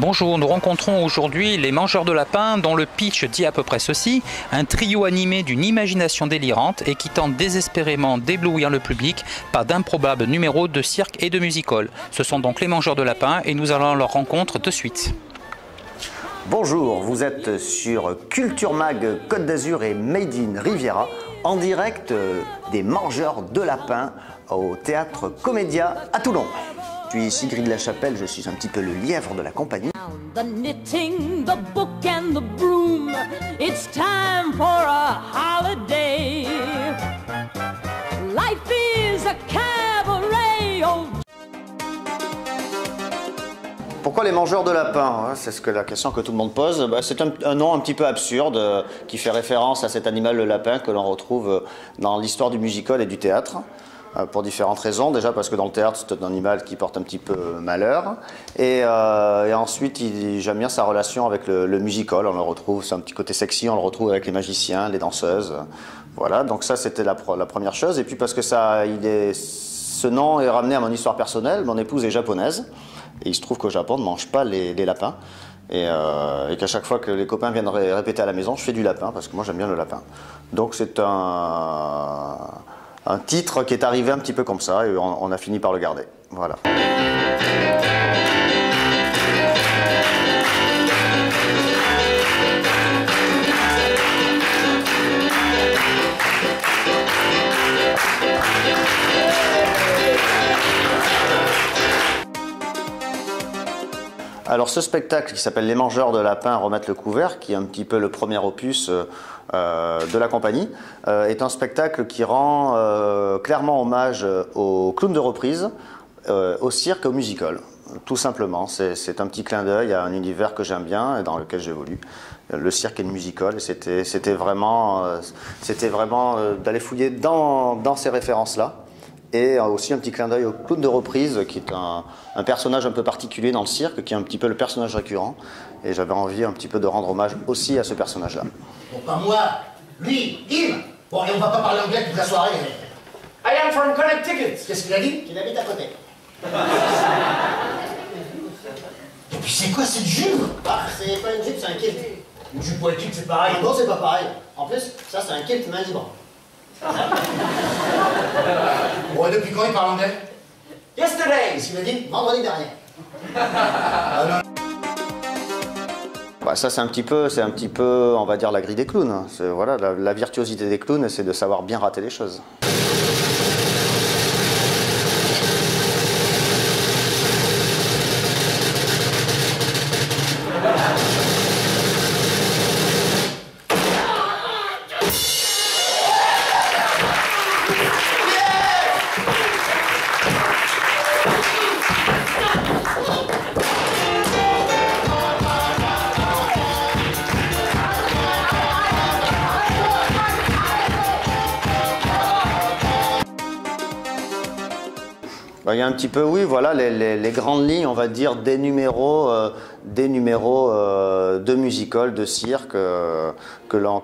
Bonjour, nous rencontrons aujourd'hui les Mangeurs de Lapin dont le pitch dit à peu près ceci: un trio animé d'une imagination délirante et qui tente désespérément d'éblouir le public par d'improbables numéros de cirque et de music-hall. Ce sont donc les Mangeurs de Lapin et nous allons à leur rencontre de suite. Bonjour, vous êtes sur Culture Mag Côte d'Azur et Made in Riviera en direct des Mangeurs de Lapin au Théâtre Comédia à Toulon. Je suis Sigrid Lachapelle, je suis un petit peu le lièvre de la compagnie. The knitting, the book and the broom. It's time for a holiday. Life is a cabaret. Oh. Pourquoi les Mangeurs de Lapin? C'est la question que tout le monde pose. C'est un nom un petit peu absurde qui fait référence à cet animal, le lapin, que l'on retrouve dans l'histoire du musical et du théâtre. Pour différentes raisons. Déjà parce que dans le théâtre, c'est un animal qui porte un petit peu malheur. Et ensuite, j'aime bien sa relation avec le musical. On le retrouve, c'est un petit côté sexy, on le retrouve avec les magiciens, les danseuses. Voilà, donc ça, c'était la première chose. Et puis parce que ce nom est ramené à mon histoire personnelle. Mon épouse est japonaise. Et il se trouve qu'au Japon, on ne mange pas les lapins. Et qu'à chaque fois que les copains viennent répéter à la maison, je fais du lapin, parce que moi, j'aime bien le lapin. Donc c'est un titre qui est arrivé un petit peu comme ça et on a fini par le garder. Voilà. Alors ce spectacle qui s'appelle Les Mangeurs de Lapin remettent le couvert, qui est un petit peu le premier opus de la compagnie, est un spectacle qui rend clairement hommage au clown de reprise, au cirque et au musical. Tout simplement, c'est un petit clin d'œil à un univers que j'aime bien et dans lequel j'évolue, le cirque et le musical. Et c'était vraiment d'aller fouiller dans ces références-là. Et aussi un petit clin d'œil au clown de reprise, qui est un personnage un peu particulier dans le cirque, qui est un petit peu le personnage récurrent. Et j'avais envie un petit peu de rendre hommage aussi à ce personnage-là. Bon, pas moi, lui, il. Bon, et on va pas parler anglais toute la soirée. I am from Connecticut. Qu'est-ce qu'il a dit? Qu'il habite à côté. Et puis c'est quoi cette jupe? Ah, c'est pas une jupe, c'est un kilt. Une jupe ou un kilt, c'est pareil. Non, c'est pas pareil. En plus, ça c'est un kilt main libre. Bon, et depuis quand il parle anglais? Yesterday. Qu'est-ce qu'il a dit? Vendredi dernier. Ça c'est un petit peu, on va dire, la grille des clowns. Voilà, la virtuosité des clowns, c'est de savoir bien rater les choses. Il y a un petit peu, oui, voilà, les grandes lignes, on va dire, des numéros de musical, de cirque que l'on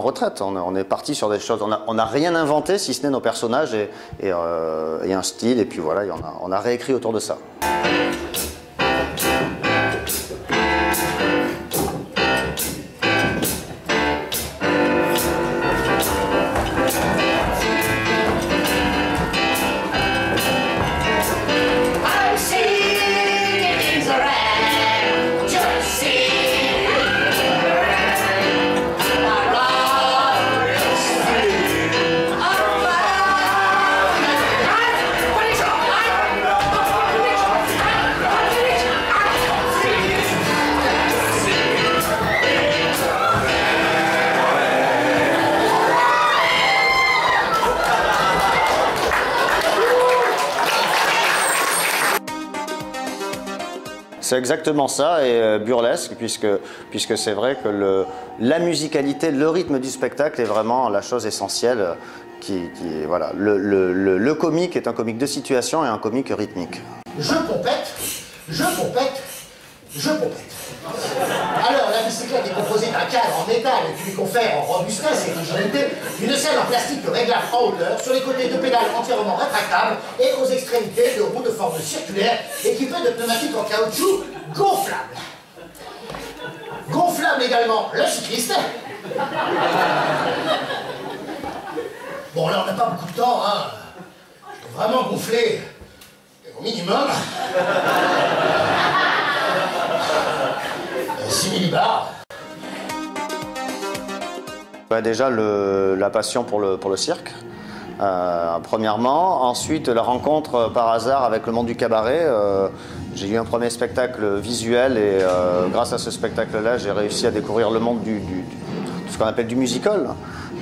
retraite. On est parti sur des choses, on n'a rien inventé si ce n'est nos personnages et un style, et puis voilà, on a réécrit autour de ça. C'est exactement ça, et burlesque, puisque c'est vrai que la musicalité, le rythme du spectacle est vraiment la chose essentielle. Voilà, le comique est un comique de situation et un comique rythmique. Je pompette, je pompette, je pompette. Alors, la bicyclette est composée d'un cadre en métal et puis confère en robustesse et rigidité, une selle en plastique réglable en hauteur, sur les côtés de pédales entièrement rétractables et aux extrémités de roues de forme circulaire équipées de pneumatiques en caoutchouc gonflable. Gonflable également le cycliste. Bon, là, on n'a pas beaucoup de temps, hein. Je vais vraiment gonfler au minimum. 6 millibars. Ouais, déjà, la passion pour le cirque. Premièrement, ensuite la rencontre par hasard avec le monde du cabaret. J'ai eu un premier spectacle visuel et grâce à ce spectacle-là, j'ai réussi à découvrir le monde de ce qu'on appelle du musical.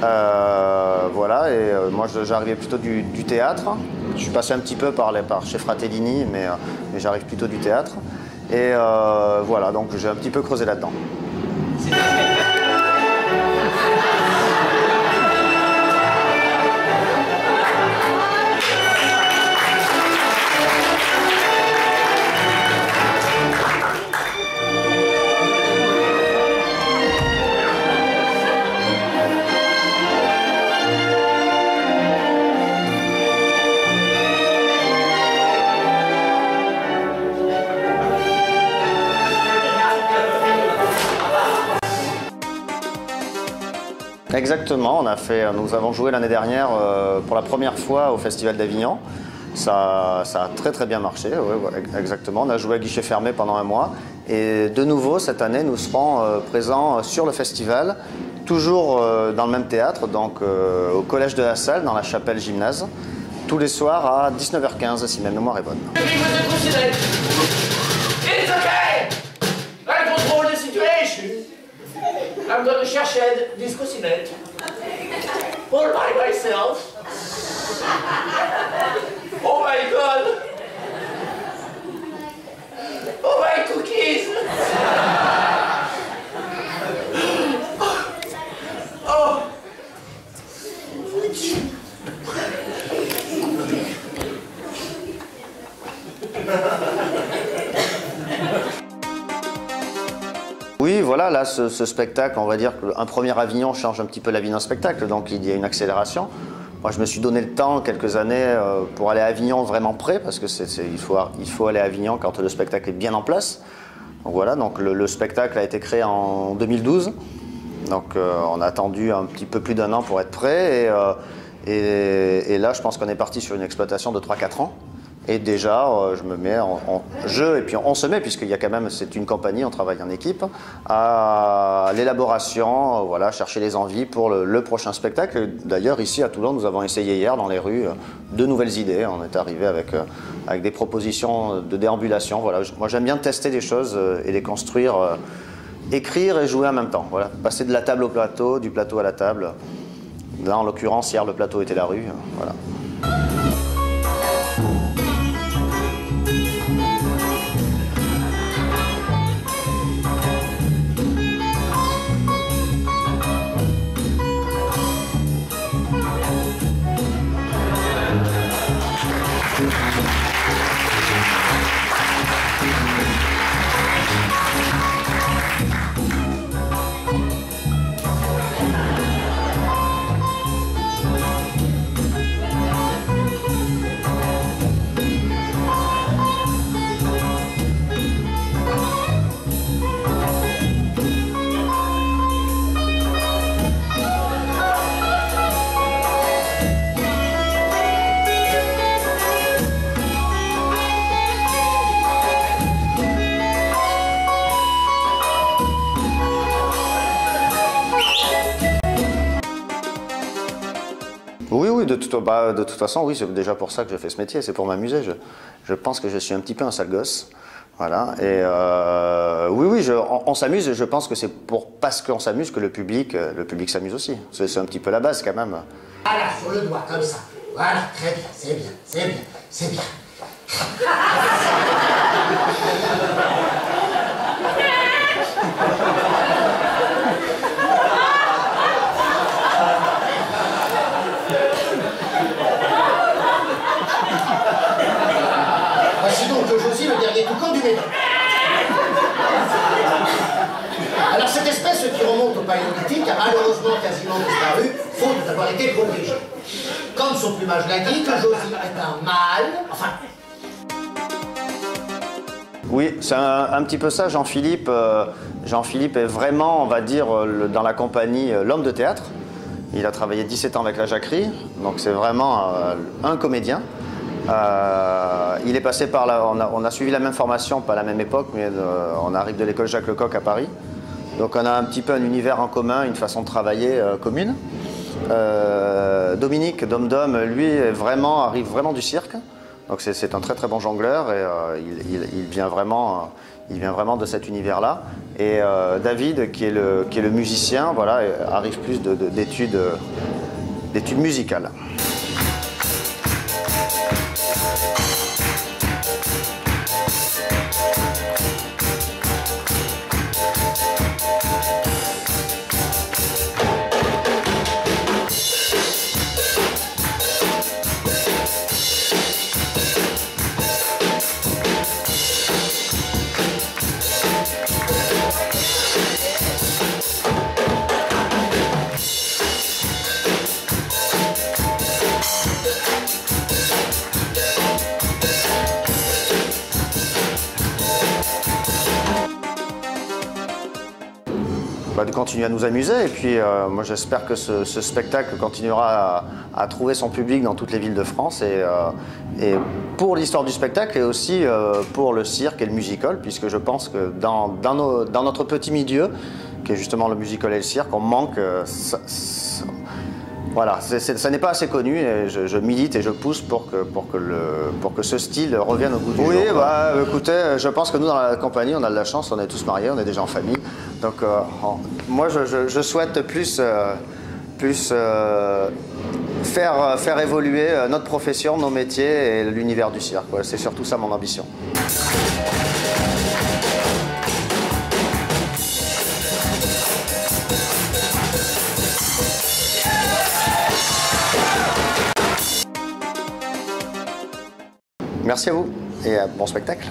Voilà, et moi j'arrivais plutôt du théâtre. Je suis passé un petit peu par chez Fratellini, mais j'arrive plutôt du théâtre. Et voilà, donc j'ai un petit peu creusé là-dedans. Exactement, nous avons joué l'année dernière pour la première fois au Festival d'Avignon. Ça a très bien marché, ouais, exactement. On a joué à guichet fermé pendant un mois. Et de nouveau, cette année, nous serons présents sur le festival, toujours dans le même théâtre, donc au Collège de la Salle, dans la chapelle gymnase, tous les soirs à 19h15, si ma mémoire est bonne. It's okay! I control the situation. I'm gonna chercher this cocinette. All by myself. Oh my god! Oh my cookies! Oh! Oui, voilà, là, ce spectacle, on va dire qu'un premier Avignon change un petit peu la vie d'un spectacle, donc il y a une accélération. Moi, je me suis donné le temps, quelques années, pour aller à Avignon vraiment prêt, parce que il faut aller à Avignon quand le spectacle est bien en place. Donc voilà, donc le spectacle a été créé en 2012, donc on a attendu un petit peu plus d'un an pour être prêt, et là, je pense qu'on est parti sur une exploitation de 3-4 ans. Et déjà, je me mets en jeu, et puis on se met, puisqu'il y a quand même, c'est une compagnie, on travaille en équipe, à l'élaboration, voilà, chercher les envies pour le prochain spectacle. D'ailleurs, ici à Toulon, nous avons essayé hier dans les rues de nouvelles idées. On est arrivé avec des propositions de déambulation. Voilà. Moi, j'aime bien tester des choses et les construire, écrire et jouer en même temps. Voilà. Passer de la table au plateau, du plateau à la table. Là, en l'occurrence, hier, le plateau était la rue. Voilà. Oui, de toute façon, oui, c'est déjà pour ça que je fais ce métier, c'est pour m'amuser. Je pense que je suis un petit peu un sale gosse. Voilà, et oui, on s'amuse, et je pense que c'est parce qu'on s'amuse que le public s'amuse aussi. C'est un petit peu la base quand même. Voilà, sur le doigt, comme ça. Voilà, très bien, c'est bien, c'est bien, c'est bien. Voici donc Josie, le dernier toucan du Médoc. Alors cette espèce qui remonte au paléolithique a malheureusement quasiment disparu, faute d'avoir été protégée. Comme son plumage l'indique, Josie est un mâle, enfin... Oui, c'est un petit peu ça, Jean-Philippe. Jean-Philippe est vraiment, on va dire, dans la compagnie, l'homme de théâtre. Il a travaillé 17 ans avec la Jacquerie, donc c'est vraiment un comédien. Il est passé par là, on a suivi la même formation, pas à la même époque, mais on arrive de l'école Jacques Lecoq à Paris. Donc on a un petit peu un univers en commun, une façon de travailler commune. Dominique Dom, lui, arrive vraiment du cirque. Donc c'est un très très bon jongleur et il vient vraiment de cet univers-là. Et David, qui est le musicien, voilà, arrive plus d'études musicales. De continuer à nous amuser et puis moi j'espère que ce spectacle continuera à trouver son public dans toutes les villes de France et pour l'histoire du spectacle et aussi pour le cirque et le musical, puisque je pense que dans notre petit milieu qui est justement le musical et le cirque, on manque voilà, ça n'est pas assez connu et je milite et je pousse pour que ce style revienne au goût du jour. Oui, bah, écoutez, je pense que nous dans la compagnie, on a de la chance, on est tous mariés, on est déjà en famille. Donc moi je souhaite plus faire évoluer notre profession, nos métiers et l'univers du cirque. C'est surtout ça mon ambition. Merci à vous et bon spectacle.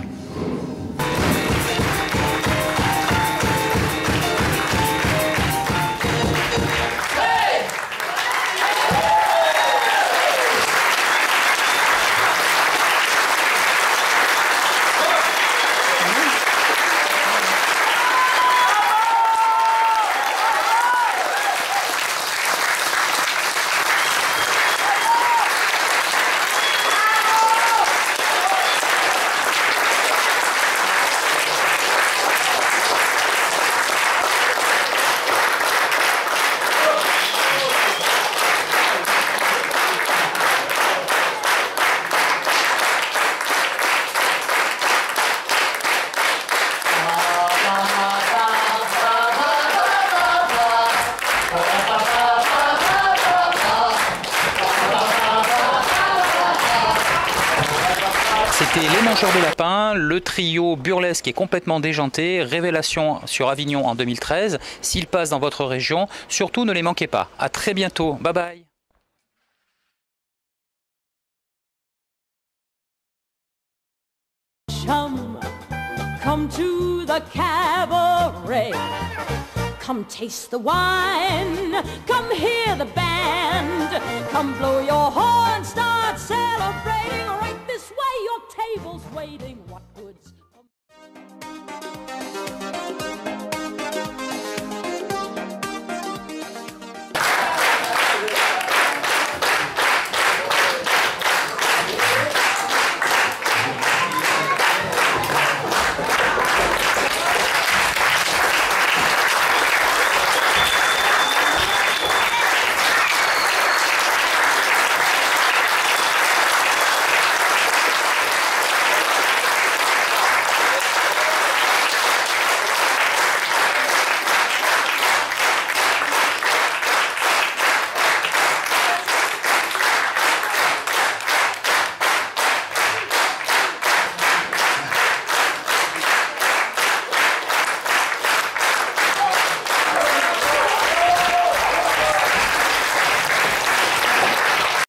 C'était Les Mangeurs de Lapin, le trio burlesque est complètement déjanté, révélation sur Avignon en 2013. S'ils passent dans votre région, surtout ne les manquez pas. À très bientôt, bye bye. Chum, come to the cabaret. Come taste the wine, come hear the band. Come blow your horn, start celebrating. Right this way, your table's waiting. What good's